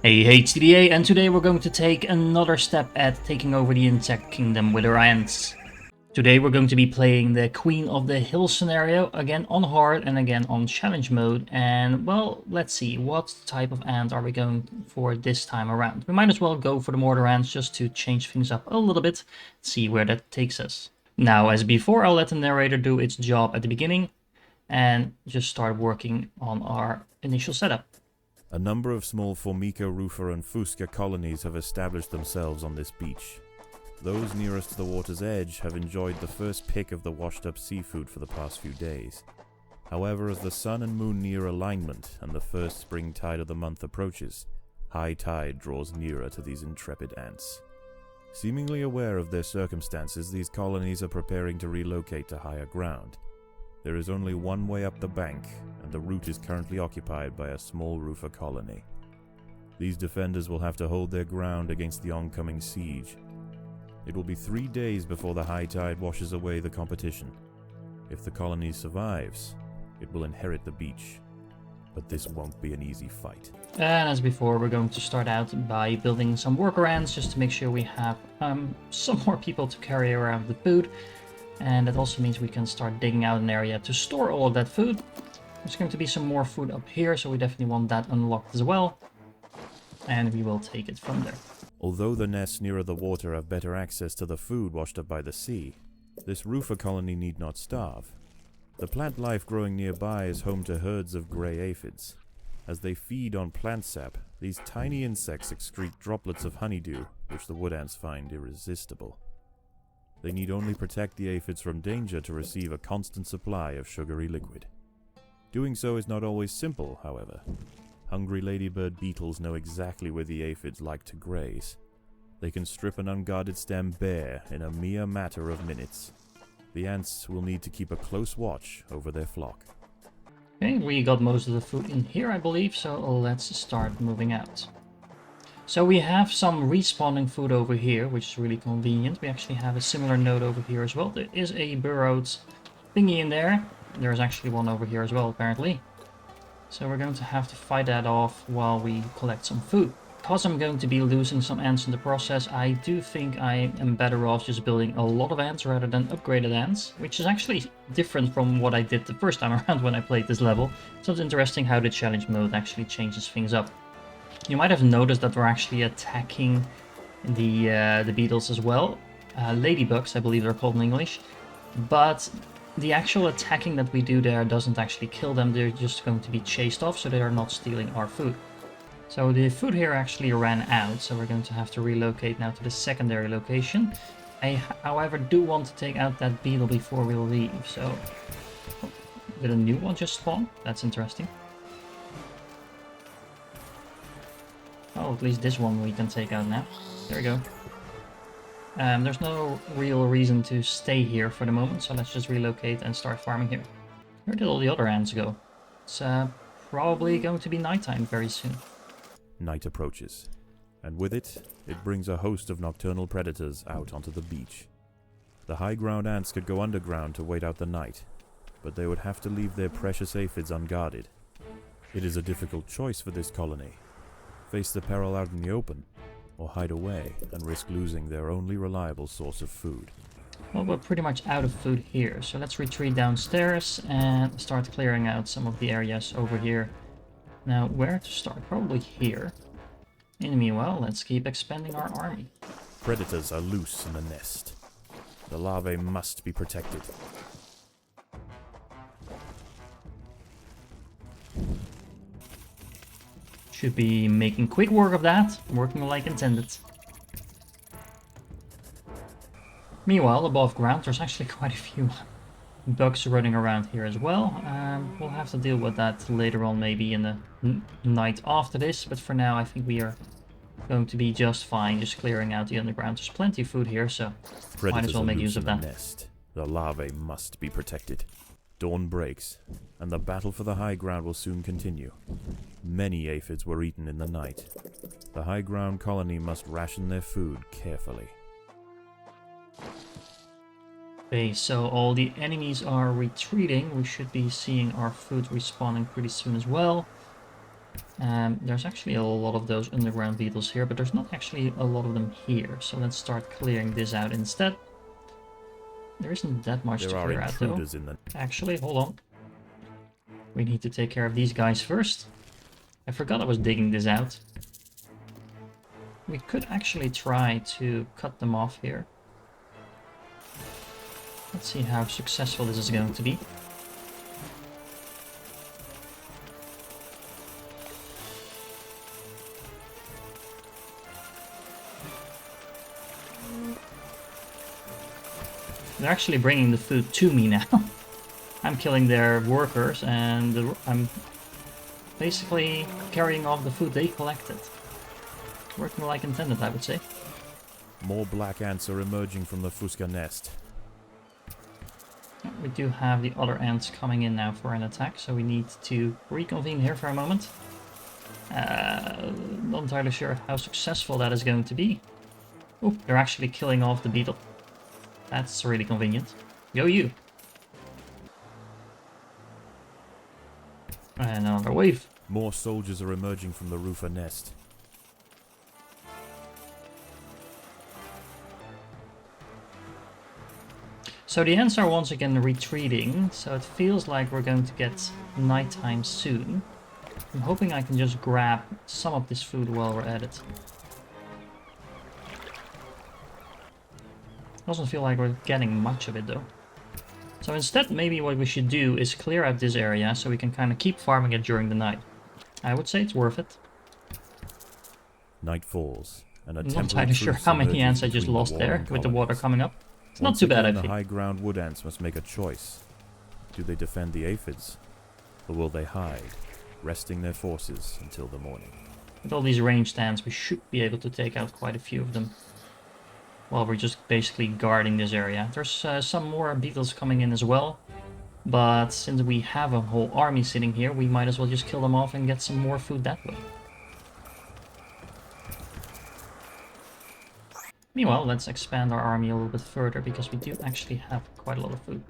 Hey HTDA, and today we're going to take another step at taking over the insect kingdom with our ants. Today we're going to be playing the Queen of the Hill scenario, again on hard and again on challenge mode. And well, let's see, what type of ant are we going for this time around? We might as well go for the mortar ants just to change things up a little bit, see where that takes us. Now, as before, I'll let the narrator do its job at the beginning and just start working on our initial setup. A number of small Formica rufa and Fusca colonies have established themselves on this beach. Those nearest to the water's edge have enjoyed the first pick of the washed-up seafood for the past few days. However, as the sun and moon near alignment and the first spring tide of the month approaches, high tide draws nearer to these intrepid ants. Seemingly aware of their circumstances, these colonies are preparing to relocate to higher ground. There is only one way up the bank, and the route is currently occupied by a small rufa colony. These defenders will have to hold their ground against the oncoming siege. It will be 3 days before the high tide washes away the competition. If the colony survives, it will inherit the beach. But this won't be an easy fight. And as before, we're going to start out by building some worker ants just to make sure we have some more people to carry around the food. And that also means we can start digging out an area to store all of that food. There's going to be some more food up here, so we definitely want that unlocked as well. And we will take it from there. Although the nests nearer the water have better access to the food washed up by the sea, this rufa colony need not starve. The plant life growing nearby is home to herds of grey aphids. As they feed on plant sap, these tiny insects excrete droplets of honeydew, which the wood ants find irresistible. They need only protect the aphids from danger to receive a constant supply of sugary liquid. Doing so is not always simple, however. Hungry ladybird beetles know exactly where the aphids like to graze. They can strip an unguarded stem bare in a mere matter of minutes. The ants will need to keep a close watch over their flock. Okay, we got most of the food in here, I believe, so let's start moving out. So we have some respawning food over here, which is really convenient. We actually have a similar node over here as well. There is a burrowed thingy in there. There's actually one over here as well, apparently. So we're going to have to fight that off while we collect some food. Because I'm going to be losing some ants in the process, I do think I am better off just building a lot of ants rather than upgraded ants, which is actually different from what I did the first time around when I played this level. So it's interesting how the challenge mode actually changes things up. You might have noticed that we're actually attacking the beetles as well. Ladybugs, I believe they're called in English. But the actual attacking that we do there doesn't actually kill them. They're just going to be chased off, so they are not stealing our food. So the food here actually ran out, so we're going to have to relocate now to the secondary location. I, however, do want to take out that beetle before we leave, so... Oh, did a new one just spawn? That's interesting. Oh, at least this one we can take out now. There we go. There's no real reason to stay here for the moment, so let's just relocate and start farming here. Where did all the other ants go? It's probably going to be nighttime very soon. Night approaches, and with it, it brings a host of nocturnal predators out onto the beach. The high ground ants could go underground to wait out the night, but they would have to leave their precious aphids unguarded. It is a difficult choice for this colony. Face the peril out in the open, or hide away and risk losing their only reliable source of food. Well, we're pretty much out of food here, so let's retreat downstairs and start clearing out some of the areas over here. Now, where to start? Probably here. In the meanwhile, let's keep expanding our army. Predators are loose in the nest. The larvae must be protected. Should be making quick work of that, working like intended. Meanwhile, above ground, there's actually quite a few bugs running around here as well. We'll have to deal with that later on, maybe in the night after this, but for now I think we are going to be just fine, just clearing out the underground. There's plenty of food here, so might as well make use of that. Nest. The larvae must be protected. Dawn breaks, and the battle for the high ground will soon continue. Many aphids were eaten in the night. The high ground colony must ration their food carefully. Okay, so all the enemies are retreating. We should be seeing our food respawning pretty soon as well. There's actually a lot of those underground beetles here, but there's not actually a lot of them here. So let's start clearing this out instead. There isn't that much to clear out though. Actually, hold on. We need to take care of these guys first. I forgot I was digging this out. We could actually try to cut them off here. Let's see how successful this is going to be. They're actually bringing the food to me now. I'm killing their workers and I'm basically carrying off the food they collected. Working like intended, I would say. More black ants are emerging from the Fuska nest. We do have the other ants coming in now for an attack, so we need to reconvene here for a moment. Not entirely sure how successful that is going to be. Oh, they're actually killing off the beetle. That's really convenient. Go you! And another wave. More soldiers are emerging from the roofer nest. So the ants are once again retreating, so it feels like we're going to get nighttime soon. I'm hoping I can just grab some of this food while we're at it. Doesn't feel like we're getting much of it though. So instead, maybe what we should do is clear out this area so we can kind of keep farming it during the night. I would say it's worth it. Night falls, and I'm not entirely sure how many ants I just lost there with the water coming up. It's not too bad, I think. The high ground wood ants must make a choice. Do they defend the aphids, or will they hide, resting their forces until the morning? With all these ranged ants, we should be able to take out quite a few of them. While we're just basically guarding this area. There's some more beetles coming in as well. But since we have a whole army sitting here, we might as well just kill them off and get some more food that way. Meanwhile, let's expand our army a little bit further, because we do actually have quite a lot of food.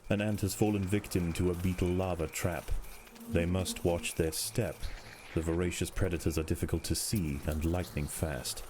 An ant has fallen victim to a beetle larva trap. They must watch their step. The voracious predators are difficult to see and lightning fast.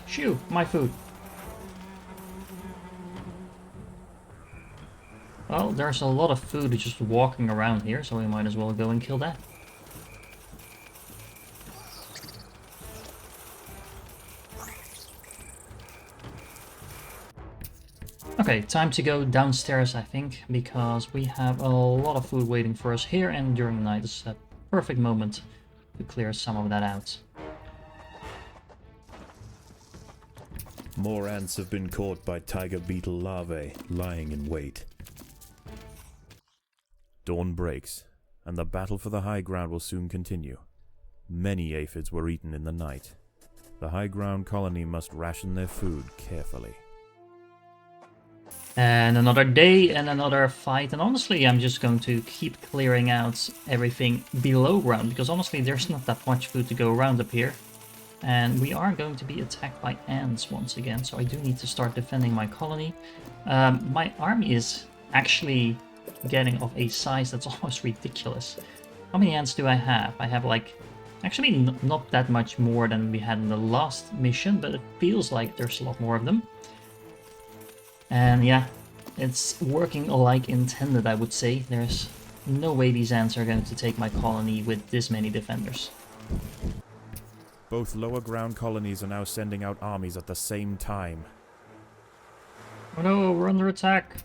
Shoo, my food. Well, there's a lot of food just walking around here, so we might as well go and kill that. Okay, time to go downstairs, I think, because we have a lot of food waiting for us here, and during the night is a perfect moment to clear some of that out. More ants have been caught by tiger beetle larvae, lying in wait. Dawn breaks, and the battle for the high ground will soon continue. Many aphids were eaten in the night. The high ground colony must ration their food carefully. And another day and another fight, and honestly I'm just going to keep clearing out everything below ground, because honestly there's not that much food to go around up here. And we are going to be attacked by ants once again, so I do need to start defending my colony. My army is actually getting of a size that's almost ridiculous. How many ants do I have? I have like, actually not that much more than we had in the last mission, but it feels like there's a lot more of them. And yeah, it's working like intended, I would say. There's no way these ants are going to take my colony with this many defenders. Both lower ground colonies are now sending out armies at the same time. Oh no, we're under attack.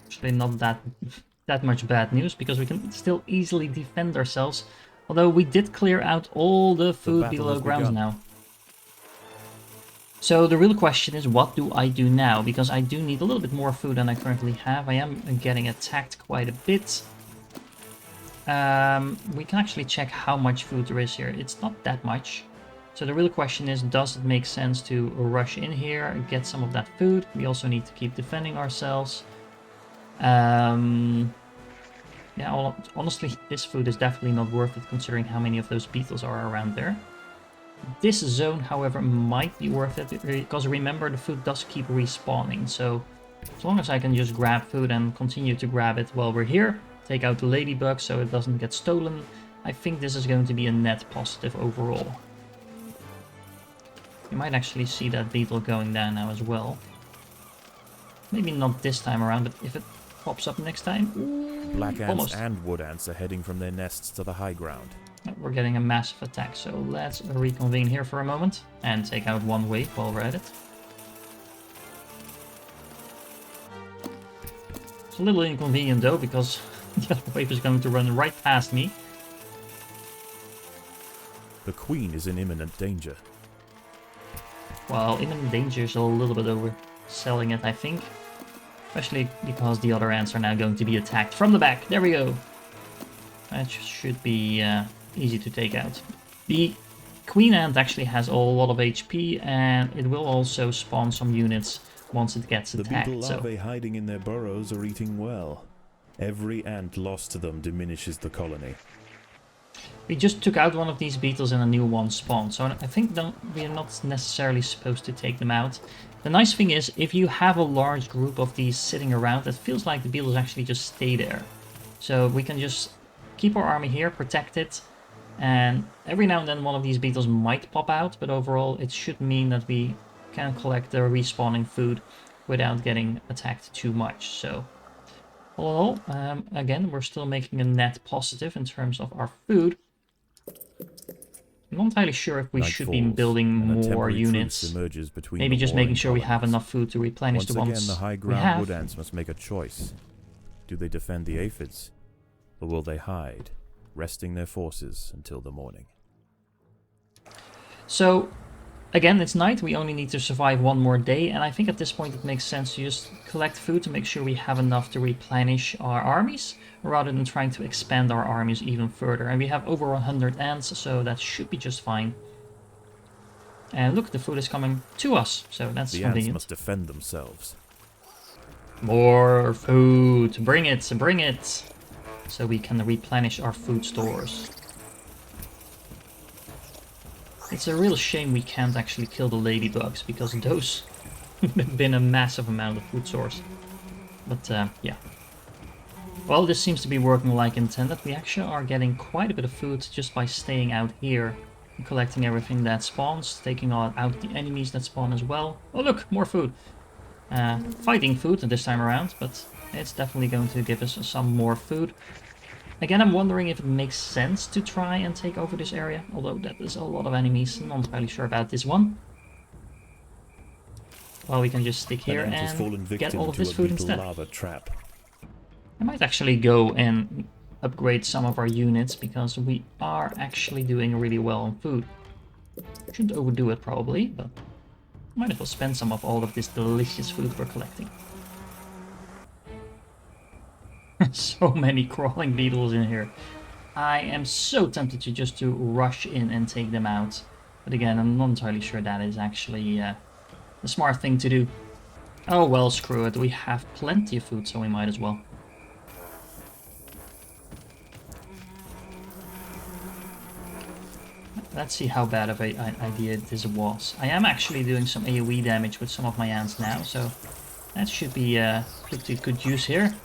Actually not that much bad news, because we can still easily defend ourselves. Although we did clear out all the food below ground now. So the real question is, what do I do now? Because I do need a little bit more food than I currently have. I am getting attacked quite a bit. We can actually check how much food there is here. It's not that much. So the real question is, does it make sense to rush in here and get some of that food? We also need to keep defending ourselves. Yeah, honestly, this food is definitely not worth it, considering how many of those beetles are around there. This zone, however, might be worth it, because remember, the food does keep respawning. So as long as I can just grab food and continue to grab it while we're here, take out the ladybug so it doesn't get stolen, I think this is going to be a net positive overall. You might actually see that beetle going down now as well. Maybe not this time around, but if it pops up next time... Ooh, Black ants almost. and wood ants are heading from their nests to the high ground. We're getting a massive attack, so let's reconvene here for a moment and take out one wave while we're at it. It's a little inconvenient though, because the other wave is going to run right past me. The queen is in imminent danger. Well, imminent danger is a little bit overselling it, I think. Especially because the other ants are now going to be attacked from the back. There we go. That should be easy to take out. The queen ant actually has a lot of HP, and it will also spawn some units once it gets attacked. The beetle larvae hiding in their burrows are eating well. Every ant lost to them diminishes the colony. We just took out one of these beetles and a new one spawned, so I think we are not necessarily supposed to take them out. The nice thing is, if you have a large group of these sitting around, it feels like the beetles actually just stay there. So we can just keep our army here, protect it, and every now and then one of these beetles might pop out, but overall it should mean that we can collect the respawning food without getting attacked too much. So all in all, again, we're still making a net positive in terms of our food. I'm not entirely sure if we should be building more units. Maybe just making sure we have enough food to replenish the ones again, the high ground wood ants must make a choice. Do they defend the aphids, or will they hide, resting their forces until the morning? So, again, it's night. We only need to survive one more day, and I think at this point it makes sense to just collect food to make sure we have enough to replenish our armies, rather than trying to expand our armies even further. And we have over 100 ants, so that should be just fine. And look, the food is coming to us, so that's convenient. The ants must defend themselves. More food! Bring it! Bring it! So we can replenish our food stores. It's a real shame we can't actually kill the ladybugs, because those would have been a massive amount of food source. But yeah. Well, this seems to be working like intended. We actually are getting quite a bit of food just by staying out here and collecting everything that spawns, taking out the enemies that spawn as well. Oh look, more food. Fighting food this time around, but it's definitely going to give us some more food. Again, I'm wondering if it makes sense to try and take over this area, although that is a lot of enemies. I'm not entirely sure about this one. Well, we can just stick here and get all of this food instead. Lava trap. I might actually go and upgrade some of our units, because we are actually doing really well on food. Shouldn't overdo it probably, but might as well spend some of all of this delicious food we're collecting. So many crawling beetles in here. I am so tempted to rush in and take them out. But again, I'm not entirely sure that is actually the smart thing to do. Oh well, screw it. We have plenty of food, so we might as well. Let's see how bad of an idea this was. I am actually doing some AoE damage with some of my ants now, so that should be put to good use here.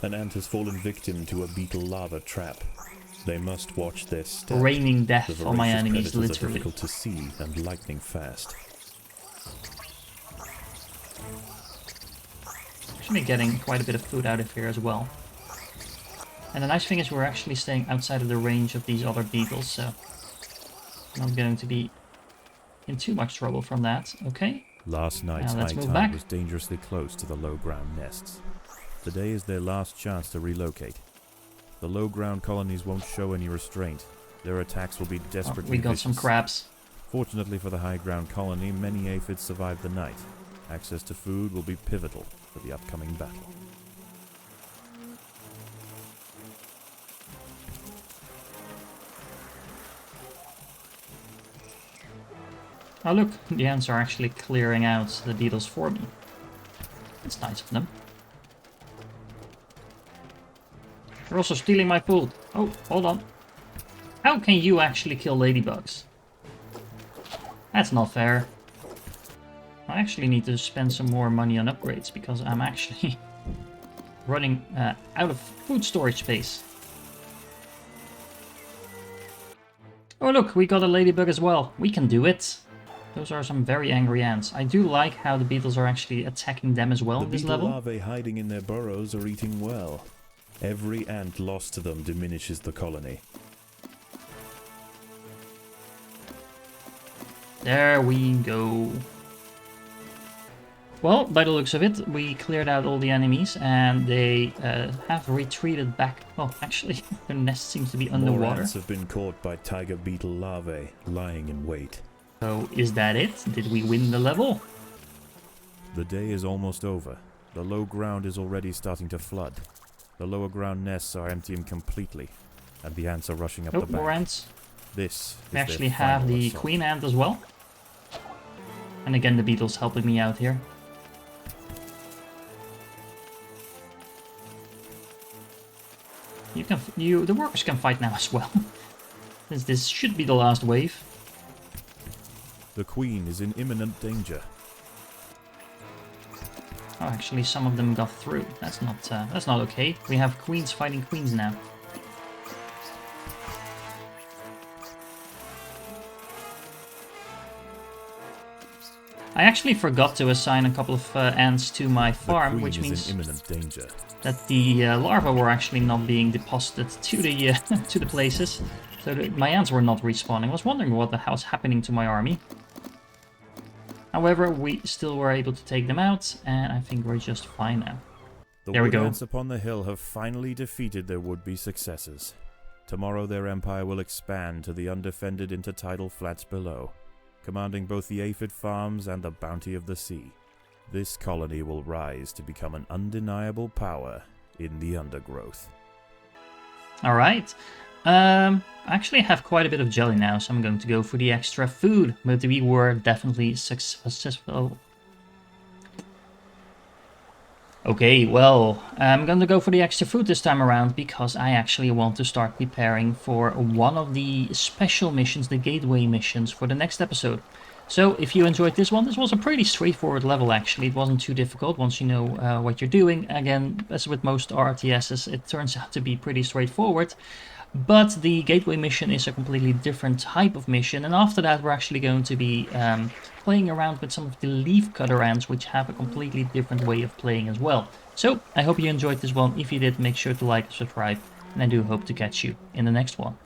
An ant has fallen victim to a beetle lava trap. They must watch their step. Raining death on my enemies, literally. Are difficult to see and lightning fast. Actually getting quite a bit of food out of here as well. And the nice thing is we're actually staying outside of the range of these other beetles, so I'm not going to be in too much trouble from that. Okay. Last night's high tide was dangerously close to the low ground nests. Today is their last chance to relocate. The low ground colonies won't show any restraint. Their attacks will be desperately vicious. We got some crabs. Fortunately for the high ground colony, many aphids survived the night. Access to food will be pivotal for the upcoming battle. Oh look, the ants are actually clearing out the beetles for me. That's nice of them. They're also stealing my food. Oh, hold on. How can you actually kill ladybugs? That's not fair. I actually need to spend some more money on upgrades, because I'm actually running out of food storage space. Oh look, we got a ladybug as well. We can do it. Those are some very angry ants. I do like how the beetles are actually attacking them as well The in this beetle level. larvae hiding in their burrows are eating well. Every ant lost to them diminishes the colony. There we go. Well, by the looks of it, we cleared out all the enemies and they have retreated back. Oh, actually, their nest seems to be More underwater. ants have been caught by tiger beetle larvae, lying in wait. So, is that it? Did we win the level? The day is almost over. The low ground is already starting to flood. The lower ground nests are emptying completely, and the ants are rushing up Oh, the bank. more ants. This is We their actually have final the assault. queen ant as well. And again, the beetles helping me out here. The workers can fight now as well. Since this should be the last wave. The queen is in imminent danger. Oh, actually, some of them got through. That's not okay. We have queens fighting queens now. I actually forgot to assign a couple of ants to my farm, The which queen means is in imminent danger. that the larvae were actually not being deposited to the to the places. So my ants were not respawning. I was wondering what the hell's happening to my army. However, we still were able to take them out, and I think we're just fine now. The There we wood go. ants upon the hill have finally defeated their would-be successors. Tomorrow their empire will expand to the undefended intertidal flats below, commanding both the aphid farms and the bounty of the sea. This colony will rise to become an undeniable power in the Undergrowth. Alright. I actually have quite a bit of jelly now, so I'm going to go for the extra food. But we were definitely successful. Okay, well, I'm going to go for the extra food this time around because I actually want to start preparing for one of the special missions, the gateway missions, for the next episode. So, if you enjoyed this was a pretty straightforward level actually. It wasn't too difficult once you know what you're doing. Again, as with most RTSs, it turns out to be pretty straightforward. But the gateway mission is a completely different type of mission, and after that we're actually going to be playing around with some of the leaf cutter ants, which have a completely different way of playing as well. So, I hope you enjoyed this one. If you did, make sure to like and subscribe, and I do hope to catch you in the next one.